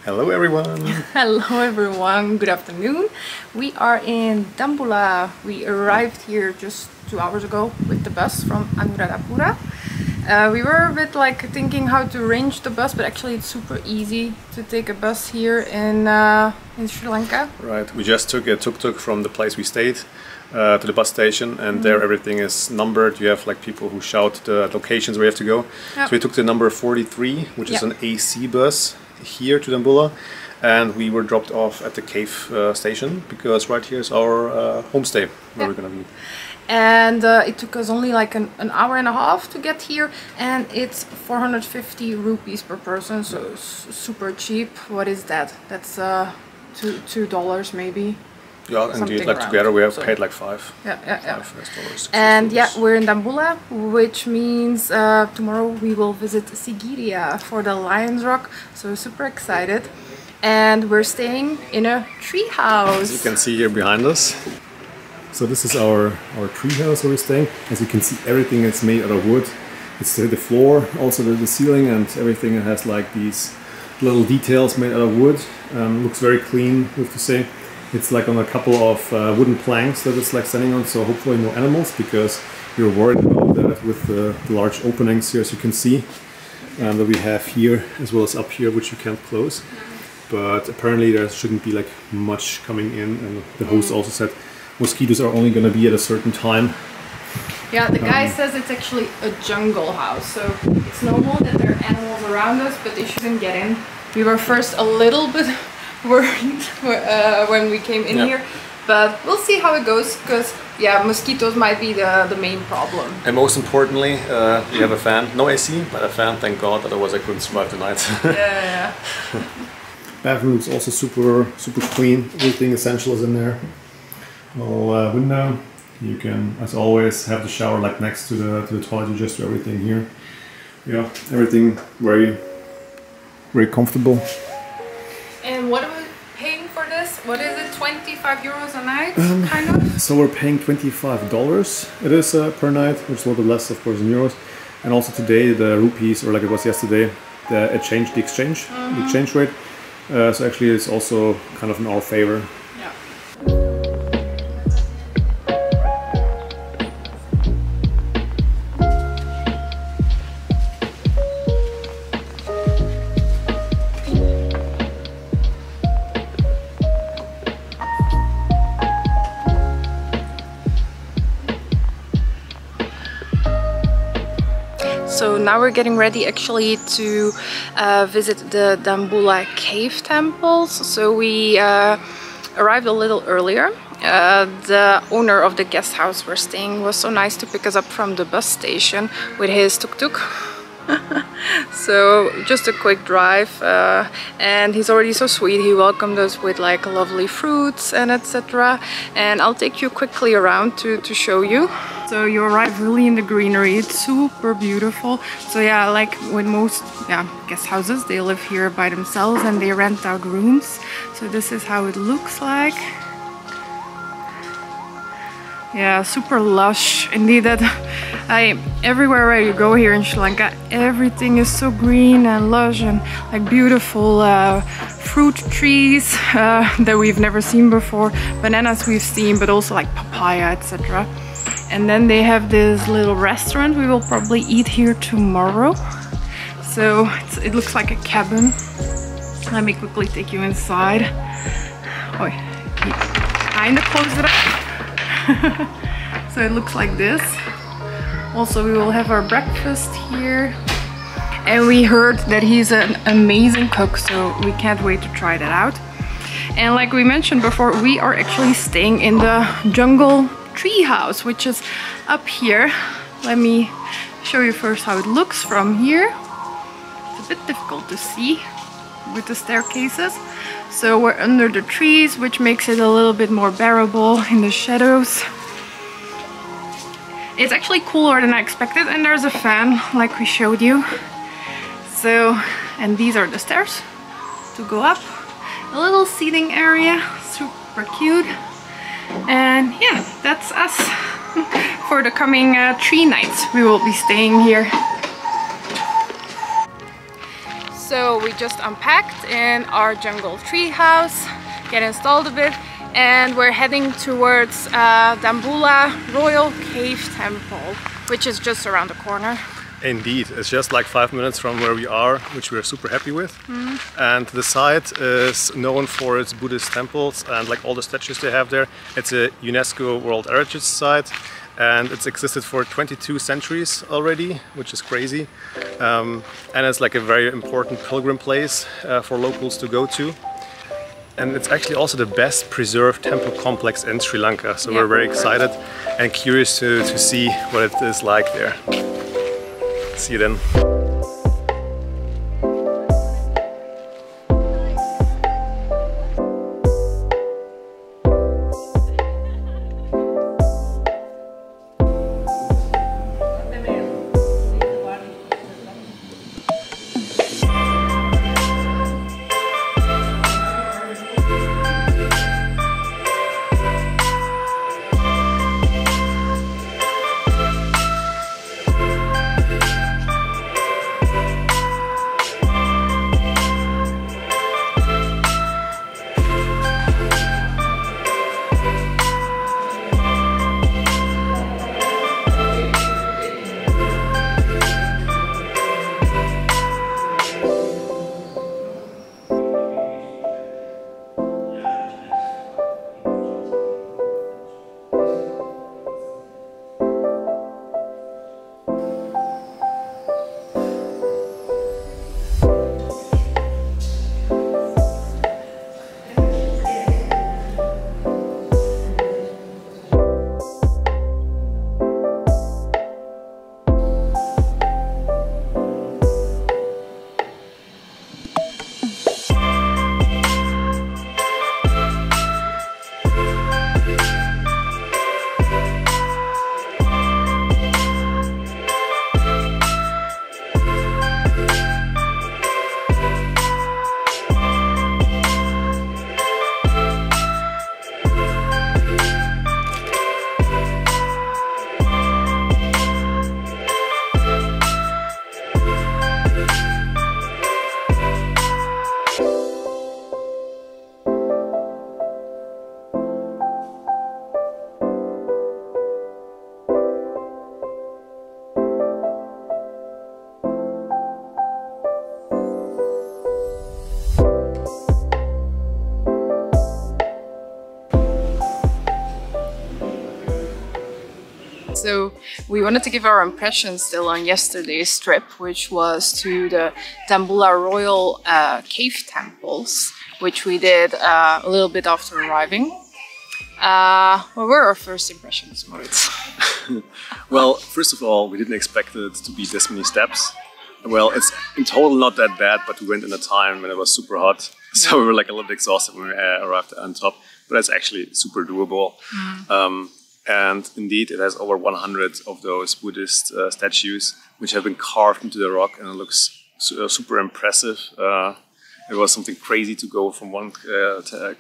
Hello everyone! Hello everyone, good afternoon. We are in Dambulla. We arrived here just 2 hours ago with the bus from Anuradhapura. We were a bit like thinking how to arrange the bus, but actually it's super easy to take a bus here in Sri Lanka. Right, we just took a tuk-tuk from the place we stayed to the bus station, and there everything is numbered. You have like people who shout the locations where you have to go. Yep. So we took the number 43, which is an AC bus here to Dambulla, and we were dropped off at the cave station because right here is our homestay where we're gonna be. And it took us only like an hour and a half to get here, and it's 450 rupees per person, so super cheap. What is that? That's $2 maybe. Yeah, indeed, like together we have paid like $5. Yeah. $5. And yeah, we're in Dambulla, which means tomorrow we will visit Sigiriya for the Lion's Rock, so super excited. And we're staying in a tree house. As you can see here behind us. So this is our tree house where we're staying. As you can see, everything is made out of wood. It's the floor, also the ceiling, and everything has like these little details made out of wood. Looks very clean, we have to say. It's like on a couple of wooden planks that it's like standing on, so hopefully no animals, because we were worried about that with the large openings here, as you can see, that we have here as well as up here, which you can't close. But apparently there shouldn't be like much coming in, and the host also said mosquitoes are only going to be at a certain time. Yeah, the guy says it's actually a jungle house, so it's normal that there are animals around us, but they shouldn't get in. We were first a little bit worried when we came in here, but we'll see how it goes, because yeah, mosquitoes might be the main problem. And most importantly, we have a fan. No AC, but a fan, thank God, otherwise I couldn't survive the night. Yeah. Bathroom looks also super clean. Everything essential is in there. Little window. You can, as always, have the shower like next to the toilet. You just do everything here. Yeah, everything very comfortable. And what are we paying for this? What is it? 25 euros a night, kind of? So we're paying $25. It is per night, which is a little bit less, of course, in euros. And also today, the rupees, or like it was yesterday, it changed the exchange rate. So actually, it's also kind of in our favor. Yeah. So now we're getting ready actually to visit the Dambulla Cave Temples. So we arrived a little earlier. The owner of the guest house we're staying was so nice to pick us up from the bus station with his tuk-tuk. So just a quick drive, and he's already so sweet. He welcomed us with like lovely fruits and etc. And I'll take you quickly around to show you. So you arrive really in the greenery. It's super beautiful. So yeah, like with most guest houses, they live here by themselves and they rent out rooms. So this is how it looks like. Yeah, super lush. Indeed, that everywhere where you go here in Sri Lanka, everything is so green and lush and like beautiful fruit trees that we've never seen before. Bananas we've seen, but also like papaya, etc. And then they have this little restaurant. We will probably eat here tomorrow. So it looks like a cabin. Let me quickly take you inside. Oh, he kind of closed it up. So it looks like this. Also, we will have our breakfast here. And we heard that he's an amazing cook, so we can't wait to try that out. And like we mentioned before, we are actually staying in the jungle treehouse, which is up here. Let me show you first how it looks from here. It's a bit difficult to see with the staircases. So we're under the trees, which makes it a little bit more bearable in the shadows. It's actually cooler than I expected, and there's a fan like we showed you. So, and these are the stairs to go up. A little seating area, super cute. And yeah, that's us for the coming 3 nights we will be staying here. So we just unpacked in our jungle treehouse, get installed a bit, and we're heading towards Dambulla Royal Cave Temple, which is just around the corner. Indeed, it's just like 5 minutes from where we are, which we are super happy with. And the site is known for its Buddhist temples and like all the statues they have there. It's a UNESCO World Heritage Site, and it's existed for 22 centuries already, which is crazy. And it's like a very important pilgrim place for locals to go to. And it's actually also the best preserved temple complex in Sri Lanka. So we're very excited and curious to see what it is like there. See you then. So we wanted to give our impressions still on yesterday's trip, which was to the Dambulla Royal Cave Temples, which we did a little bit after arriving. What were our first impressions, Moritz? Well, first of all, we didn't expect it to be this many steps. Well, it's in total not that bad, but we went in a time when it was super hot. So we were like a little bit exhausted when we arrived on top, but it's actually super doable. And indeed, it has over 100 of those Buddhist statues, which have been carved into the rock, and it looks super impressive. It was something crazy to go from one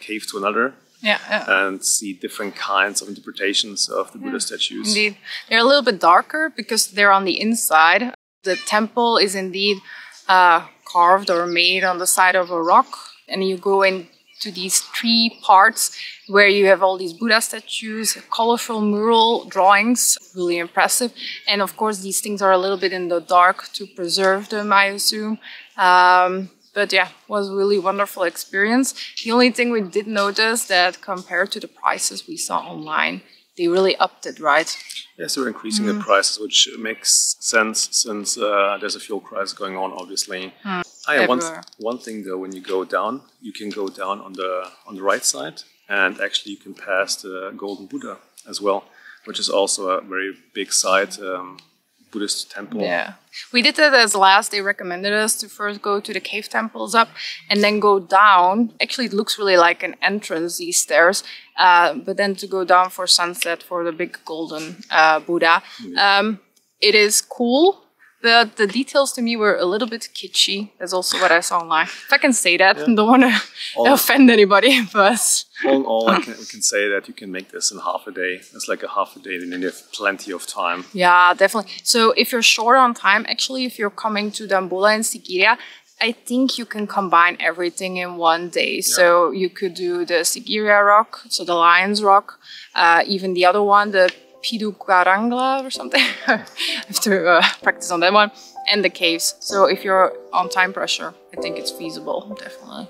cave to another. And see different kinds of interpretations of the Buddha statues. Indeed. They're a little bit darker because they're on the inside. The temple is indeed carved or made on the side of a rock, and you go into these three parts where you have all these Buddha statues, colorful mural drawings, really impressive. And of course these things are a little bit in the dark to preserve them, I assume. But yeah, it was a really wonderful experience. The only thing we did notice that compared to the prices we saw online, they really upped it, right? Yes, they're increasing the prices, which makes sense since there's a fuel crisis going on, obviously. One thing though, when you go down, you can go down on the right side, and actually you can pass the Golden Buddha as well, which is also a very big site. Buddhist temple. Yeah, we did that as last. They recommended us to first go to the cave temples up and then go down. Actually, it looks really like an entrance, these stairs, but then to go down for sunset for the big golden Buddha. It is cool, but the details to me were a little bit kitschy. That's also what I saw online. If I can say that, I don't want to offend anybody, but... All in all, we can say that you can make this in half a day. It's like a half a day, and then you have plenty of time. Yeah, definitely. So if you're short on time, actually, if you're coming to Dambulla and Sigiriya, I think you can combine everything in one day. So you could do the Sigiriya Rock, so the Lion's Rock, even the other one, the Pidukarangla or something. I have to practice on that one, and the caves. So if you're on time pressure, I think it's feasible, definitely.